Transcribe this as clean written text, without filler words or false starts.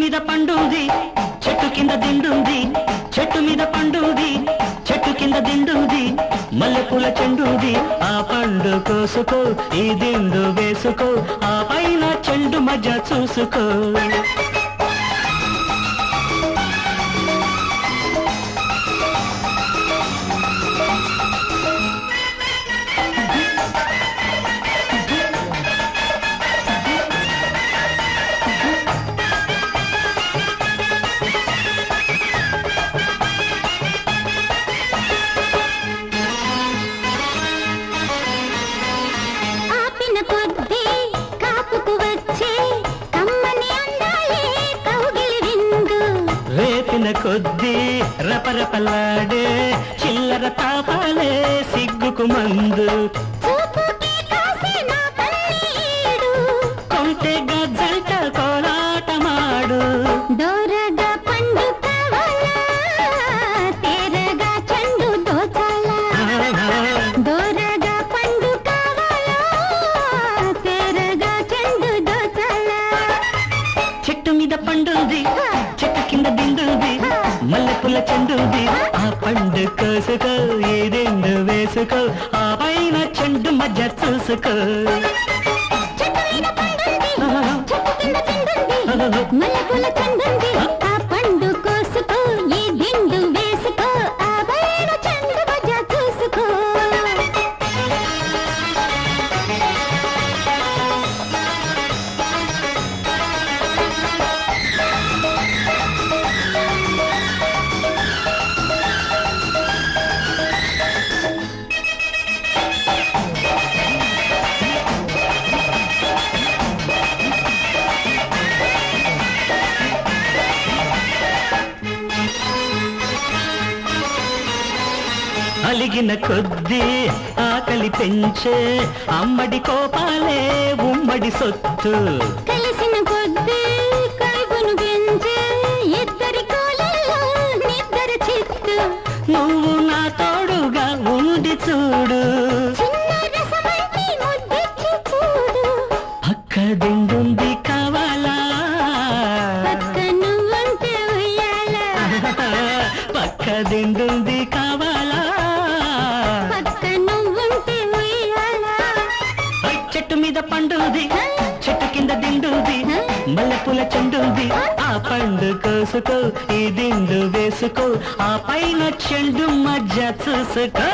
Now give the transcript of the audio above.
మీద పండుంది చెట్టు కింద దిండుంది, చెట్టు మీద పండుంది చెట్టు కింద దిండుంది, మల్లెపూల చెండుంది ఆ పండు కోసుకో, ఈ దిండు వేసుకో, ఆ పైన చెండు మధ్య చూసుకో. రేపిన కొద్దీ రపరపలాడే చిల్లర తాపాలే సిగ్గుకు మందు, కొంటే గజ్జంట కోలాటమాడు. దోరగా పండు కావాలా, తేరగా చెండు దోచాలా. దోరగా పండు కావాలా, తేరగా చెండు దోచాలా. చెట్టు మీద పండుంది చెట్టు కింద దిండుంది, మల్లెపూల చెండుంది ఆ పండు కోసుకో, ఈ రెండు వేసుకో, ఆ పైన చెండు మధ్య చూసుకో. మల్లెపూల చెండుంది ఆ పండు కోసుకో, ఈ దిండు వేసుకో, ఆ పైన చెండు మధ్య చూసుకో. అలిగిన కొద్దీ ఆకలి పెంచే అమ్మడి కోపాలే ఉమ్మడి సొత్తు, కలిసిన కొద్దీ కైపును పెంచే ఇద్దరి కోలలో నిద్దర చిత్తు. నువ్వు నా తోడుగా ఉండి చూడు, చిన్న రసమంటి ముద్దిచ్చి చూడు. పక్క దిండుంది కావాలా, పక్క నువ్వుంటే ఉయ్యాలా. పక్క దిండుంది కావాలా, పక్క నువ్వుంటే ఉయ్యాలా. చెట్టు మీద పండుంది చెట్టు కింద దిండుంది, మల్లెపూల చెండుంది ఆ పండు కోసుకో, ఈ దిండు వేసుకో, ఆ పైన చెండు మధ్య చూసుకో.